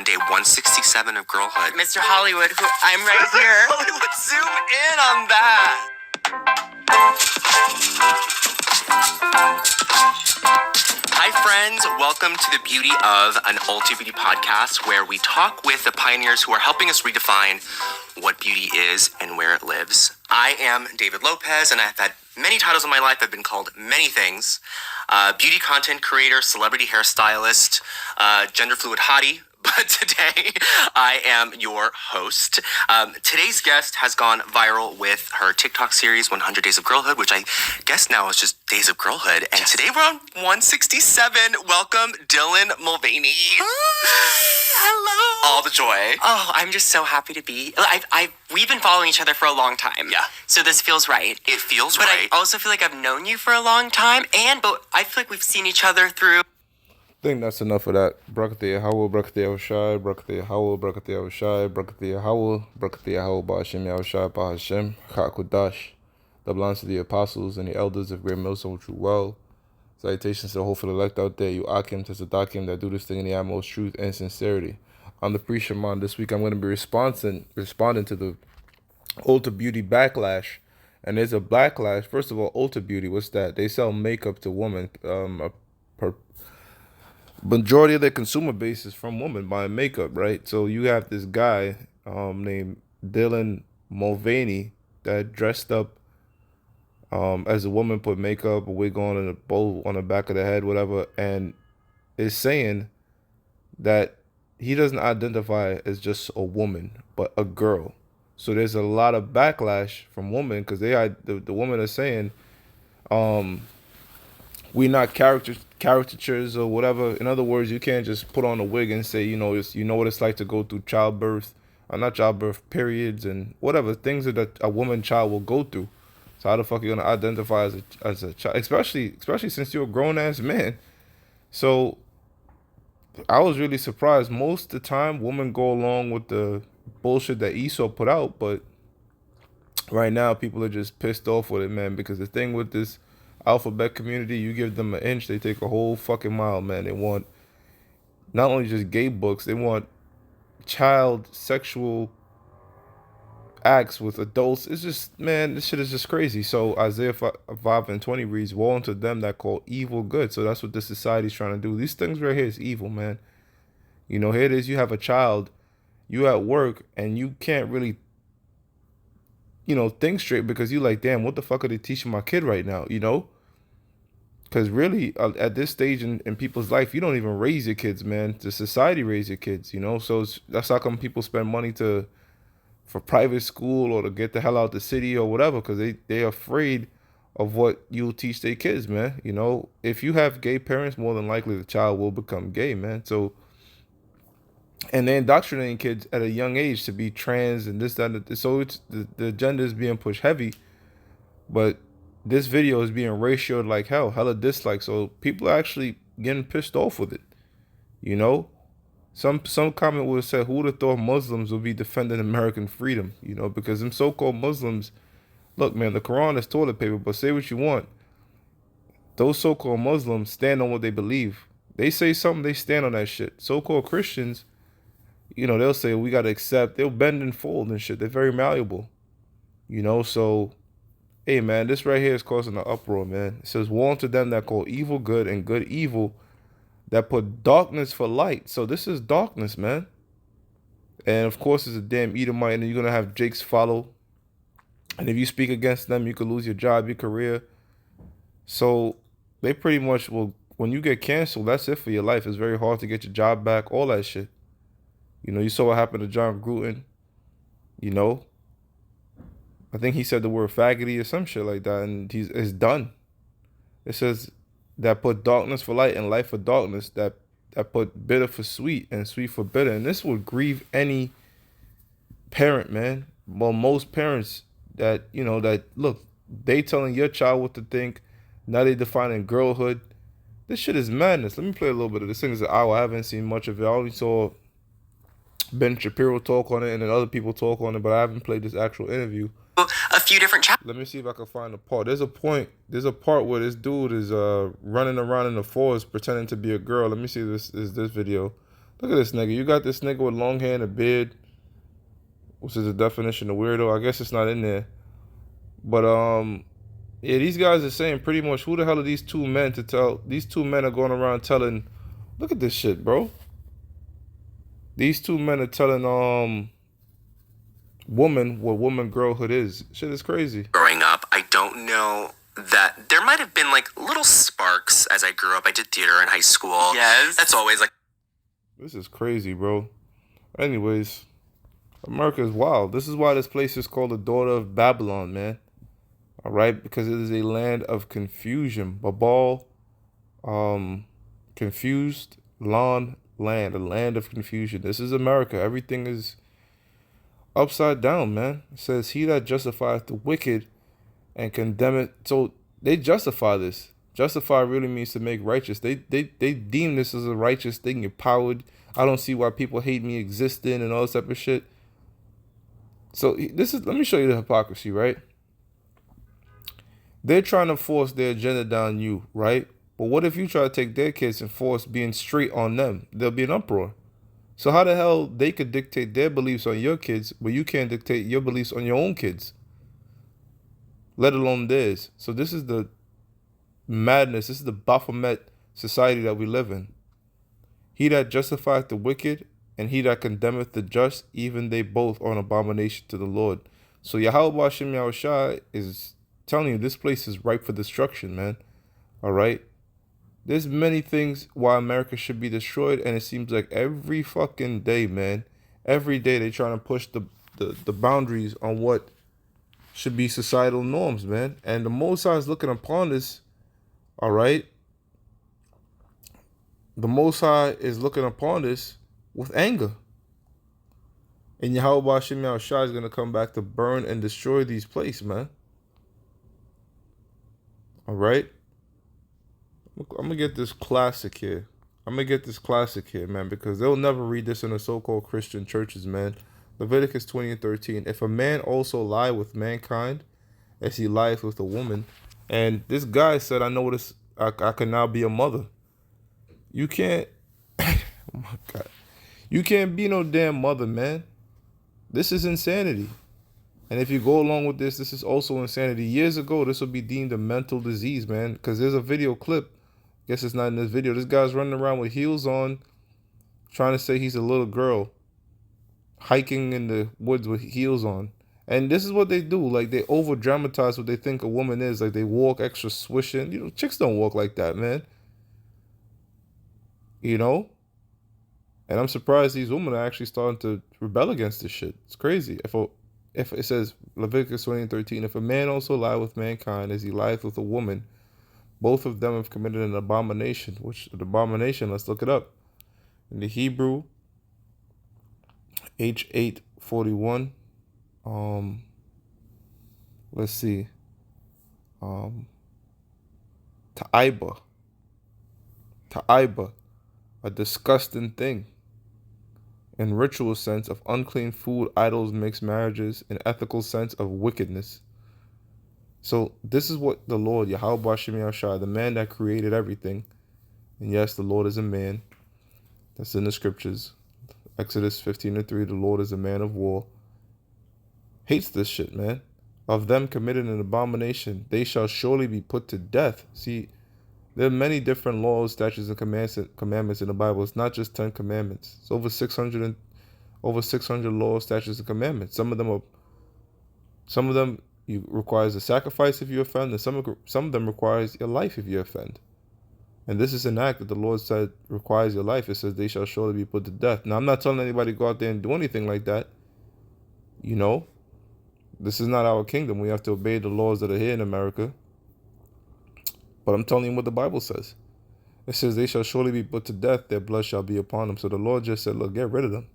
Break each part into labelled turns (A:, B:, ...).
A: on day 167 of girlhood.
B: Mr. Hollywood, I'm right here.
A: Hollywood, zoom in on that. Hi friends, welcome to the Beauty of an Ulta-Beauty podcast, where we talk with the pioneers who are helping us redefine what beauty is and where it lives. I am David Lopez, and I've had many titles in my life. I've been called many things. Beauty content creator, celebrity hairstylist, gender fluid hottie. But today, I am your host. Today's guest has gone viral with her TikTok series, 100 Days of Girlhood, which I guess now is just Days of Girlhood. And today we're on 167. Welcome, Dylan Mulvaney.
B: Hello.
A: All the joy.
B: Oh, I'm just so happy to be. We've been following each other for a long time.
A: Yeah.
B: So this feels right.
A: It feels
B: but
A: right.
B: I also feel like I've known you for a long time, but I feel like we've seen each other through.
C: I think that's enough of that. Brakatiyah Howell, Brakatiyah Shai, Brakatiyah Howell, Brakatiyah Shai, Brakatiyah Howell, Brakatiyah Howell, Ba'ashem Yahushai, Ba'ashem, Chakudash. The belongs to the apostles and the elders of Great Millstone True Well. Salutations to the hopeful elect out there, you Akim, Tesadakim, that do this thing in the utmost truth and sincerity. On the pre-Shaman this week, I'm going to be responding to the Ulta-Beauty backlash. And there's a backlash. First of all, Ulta-Beauty, what's that? They sell makeup to women. Majority of their consumer base is from women buying makeup, right? So you have this guy named Dylan Mulvaney that dressed up as a woman, put makeup, a wig on, and a bow on the back of the head, whatever, and is saying that he doesn't identify as just a woman, but a girl. So there's a lot of backlash from women because the women are saying, we're not caricatures or whatever. In other words, you can't just put on a wig and say, you know what it's like to go through childbirth, or not childbirth, periods and whatever things that a woman child will go through. So how the fuck are you gonna identify as a child, especially since you're a grown ass man? So I was really surprised. Most of the time, women go along with the bullshit that Esau put out, but right now people are just pissed off with it, man. Because the thing with this alphabet community, you give them an inch, they take a whole fucking mile, man. They want not only just gay books, they want child sexual acts with adults. It's just, man, this shit is just crazy. So Isaiah 5:20 reads, woe unto them that call evil good. So that's what this society's trying to do. These things right here is evil, man. You know, here it is, you have a child, you at work, and you can't really, think straight because you like, damn, what the fuck are they teaching my kid right now, Because really, at this stage in people's life, you don't even raise your kids, man. The society raise your kids, So that's how come people spend money for private school or to get the hell out the city or whatever, because they're afraid of what you'll teach their kids, man. If you have gay parents, more than likely the child will become gay, man. So, and they're indoctrinating kids at a young age to be trans and this, that, and that. So it's the agenda is being pushed heavy, but this video is being ratioed like hella dislikes. So people are actually getting pissed off with it, Some comment would have said, who would have thought Muslims would be defending American freedom, because them so-called Muslims, look, man, the Quran is toilet paper, but say what you want. Those so-called Muslims stand on what they believe. They say something, they stand on that shit. So-called Christians, they'll say, we got to accept. They'll bend and fold and shit. They're very malleable, So, hey, man, this right here is causing an uproar, man. It says, woe unto them that call evil good and good evil, that put darkness for light. So this is darkness, man. And of course, it's a damn Edomite, and you're going to have Jakes follow. And if you speak against them, you could lose your job, your career. So they pretty much will, when you get canceled, that's it for your life. It's very hard to get your job back, all that shit. You saw what happened to John Gruden, I think he said the word faggoty or some shit like that, and it's done. It says that put darkness for light and light for darkness, that put bitter for sweet and sweet for bitter. And this would grieve any parent, man. Well, most parents that, look, they telling your child what to think. Now they defining girlhood. This shit is madness. Let me play a little bit of this thing. It's an hour. I haven't seen much of it. I only saw Ben Shapiro talk on it and then other people talk on it, but I haven't played this actual interview.
B: A few different chapters.
C: Let me see if I can find a part. There's a part where this dude is running around in the forest pretending to be a girl. Let me see this video. Look at this nigga. You got this nigga with long hair and a beard, which is the definition of weirdo. I guess it's not in there. But yeah, these guys are saying pretty much who the hell are these two men to tell? These two men are going around telling. Look at this shit, bro. These two men are telling woman what woman girlhood is. Shit is crazy.
A: Growing up, I don't know that there might have been like little sparks as I grew up. I did theater in high school.
B: Yes.
A: That's always like.
C: This is crazy, bro. Anyways, America is wild. This is why this place is called the daughter of Babylon, man. All right, because it is a land of confusion. Babal, confused, land, a land of confusion. This is America. Everything is upside down, man. It says, he that justifieth the wicked and condemn it. So they justify this. Justify really means to make righteous. They deem this as a righteous thing, empowered. I don't see why people hate me existing and all this type of shit. So this is, let me show you the hypocrisy, right? They're trying to force their agenda down you, right? But what if you try to take their kids and force being straight on them? There'll be an uproar. So how the hell they could dictate their beliefs on your kids, but you can't dictate your beliefs on your own kids, let alone theirs? So this is the madness. This is the Baphomet society that we live in. He that justifieth the wicked and he that condemneth the just, even they both are an abomination to the Lord. So Yahweh Hashem Yahushua is telling you this place is ripe for destruction, man. All right? There's many things why America should be destroyed, and it seems like every fucking day, man, every day they're trying to push the boundaries on what should be societal norms, man. And the Most High is looking upon this, all right? The Most High is looking upon this with anger. And Yahweh Hashem Yahushua is going to come back to burn and destroy these places, man. All right? I'm going to get this classic here. Man, because they'll never read this in the so-called Christian churches, man. Leviticus 20:13. If a man also lie with mankind, as he lieth with a woman. And this guy said, I notice I can now be a mother. You can't, oh my God. You can't be no damn mother, man. This is insanity. And if you go along with this, this is also insanity. Years ago, this would be deemed a mental disease, man. Because there's a video clip. Guess it's not in this video. This guy's running around with heels on, trying to say he's a little girl, hiking in the woods with heels on. And this is what they do. Like, they over dramatize what they think a woman is. Like, they walk extra swishing. You know, chicks don't walk like that, man. You know? And I'm surprised these women are actually starting to rebel against this shit. It's crazy. If it says, Leviticus 20:13, if a man also lie with mankind as he lieth with a woman, both of them have committed an abomination. Which, an abomination, let's look it up. In the Hebrew, H8:41, let's see, Ta'iba, a disgusting thing. In ritual sense of unclean food, idols, mixed marriages. In ethical sense of wickedness. So this is what the Lord, Yahweh Hashem Yahushua, the man that created everything. And yes, the Lord is a man. That's in the scriptures. Exodus 15:3, the Lord is a man of war. Hates this shit, man. Of them committed an abomination, they shall surely be put to death. See, there are many different laws, statutes, and commandments in the Bible. It's not just 10 commandments. It's over 600 laws, statutes, and commandments. Some of them you requires a sacrifice if you offend, and some of them requires your life if you offend. And this is an act that the Lord said requires your life. It says they shall surely be put to death. Now, I'm not telling anybody to go out there and do anything like that. You know, this is not our kingdom. We have to obey the laws that are here in America. But I'm telling you what the Bible says. It says they shall surely be put to death. Their blood shall be upon them. So the Lord just said, look, get rid of them.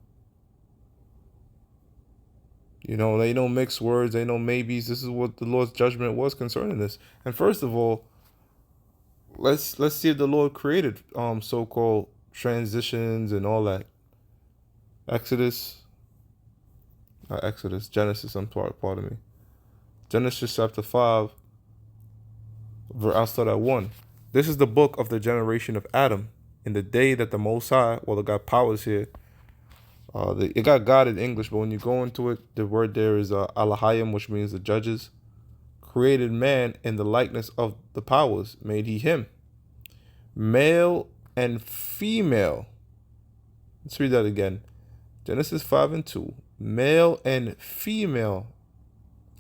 C: You know, they don't mix words. They no maybes. This is what the Lord's judgment was concerning this. And first of all, let's see if the Lord created so-called transitions and all that. Genesis, pardon me. Genesis chapter 5, I'll start at 1. This is the book of the generation of Adam. in the day that the Most High, well, it got powers here. It got God in English, but when you go into it, the word there is Alahayim, which means the judges. Created man in the likeness of the powers, made he him. Male and female. Let's read that again. Genesis 5:2. Male and female.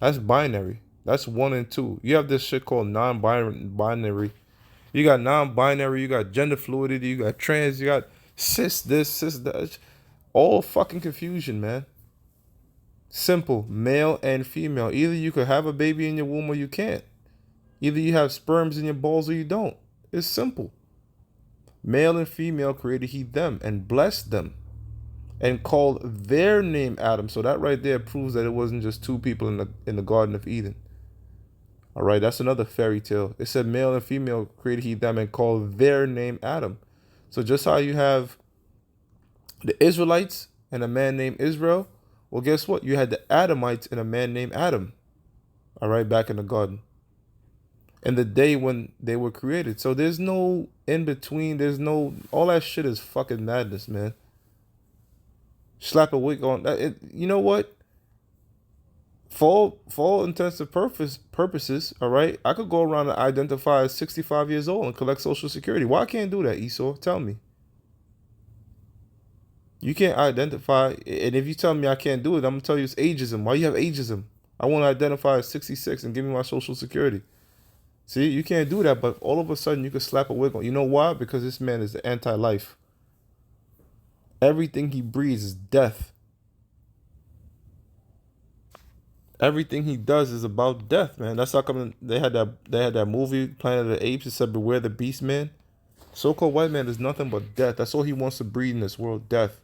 C: That's binary. That's 1 and 2. You have this shit called non-binary. You got non-binary, you got gender fluidity, you got trans, you got cis this, cis that. All fucking confusion, man. Simple. Male and female. Either you could have a baby in your womb or you can't. Either you have sperms in your balls or you don't. It's simple. Male and female created he them and blessed them and called their name Adam. So that right there proves that it wasn't just two people in the Garden of Eden. All right, that's another fairy tale. It said male and female created he them and called their name Adam. So just how you have the Israelites and a man named Israel, well, guess what? You had the Adamites and a man named Adam. All right, back in the garden. And the day when they were created. So there's no in between. There's no, all that shit is fucking madness, man. Slap a wig on that. You know what? For all intents and purposes, all right, I could go around and identify as 65 years old and collect Social Security. Why I can't do that, Esau? Tell me. You can't identify, and if you tell me I can't do it, I'm gonna tell you it's ageism. Why you have ageism? I want to identify as 66 and give me my Social Security. See, you can't do that, but all of a sudden you can slap a wig on. You know why? Because this man is anti-life. Everything he breathes is death. Everything he does is about death, man. That's how come they had that movie, Planet of the Apes. It said, "Beware the beast, man." So-called white man is nothing but death. That's all he wants to breed in this world, death.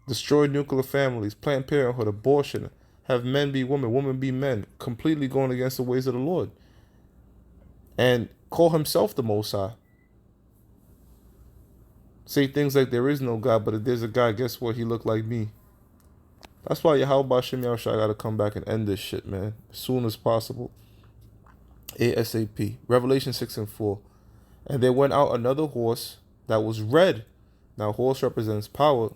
C: Destroy nuclear families, Planned Parenthood, abortion, have men be women, women be men, completely going against the ways of the Lord. And call himself the Most High. Say things like there is no God, but if there's a God, guess what? He looked like me. That's why Yahweh Shem Yahushua got to come back and end this shit, man. As soon as possible. ASAP. Revelation 6:4. And there went out another horse that was red. Now, horse represents power.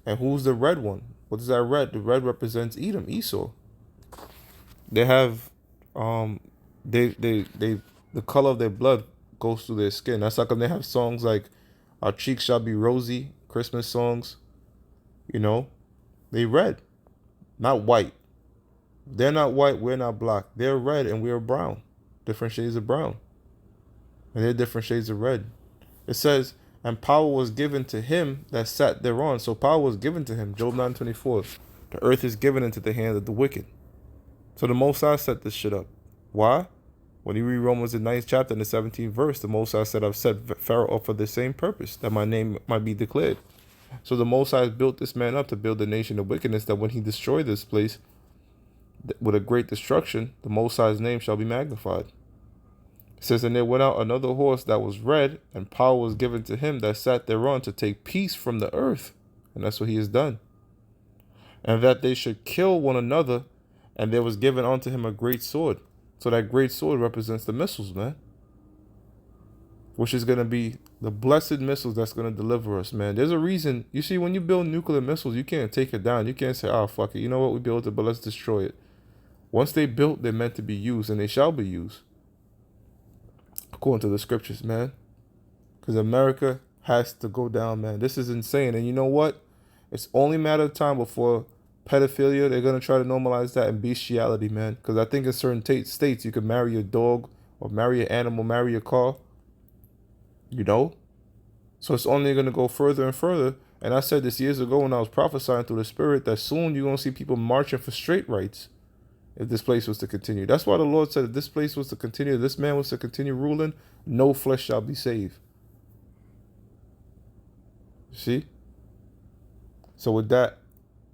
C: And who's the red one? What is that red? The red represents Edom, Esau. They have, the color of their blood goes through their skin. That's how come they have songs like "Our Cheeks Shall Be Rosy," Christmas songs. You know, they red, not white. They're not white, we're not black. They're red and we're brown. Different shades of brown. And they're different shades of red. It says, and power was given to him that sat thereon. So power was given to him. Job 9:24. The earth is given into the hand of the wicked. So the Most High set this shit up. Why? When you read Romans the 9th chapter and the 17th verse, the Most High said, I've set Pharaoh up for the same purpose, that my name might be declared. So the Most High has built this man up to build the nation of wickedness, that when he destroy this place with a great destruction, the Most High's name shall be magnified. It says, and there went out another horse that was red, and power was given to him that sat thereon to take peace from the earth. And that's what he has done. And that they should kill one another, and there was given unto him a great sword. So that great sword represents the missiles, man. Which is going to be the blessed missiles that's going to deliver us, man. There's a reason. You see, when you build nuclear missiles, you can't take it down. You can't say, oh, fuck it. You know what? We built it, but let's destroy it. Once they built, they're meant to be used, and they shall be used. According to the scriptures, man. Because America has to go down, man. This is insane. And you know what? It's only a matter of time before pedophilia, they're going to try to normalize that, and bestiality, man. Because I think in certain states, you can marry a dog or marry an animal, marry a car. You know? So it's only going to go further and further. And I said this years ago when I was prophesying through the Spirit, that soon you're going to see people marching for straight rights if this place was to continue. That's why the Lord said if this place was to continue, this man was to continue ruling, no flesh shall be saved. See? So with that,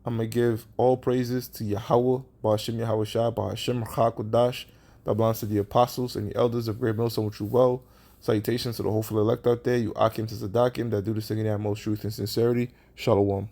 C: I'm going to give all praises to Yahweh, Ba'ashem Yahweh Shai, Ba'ashem Chakodash, that belongs to the apostles and the elders of Great Millstone, which you well. Salutations to the hopeful elect out there, you Akim to Zadakim, that do the singing at most truth and sincerity. Shalom.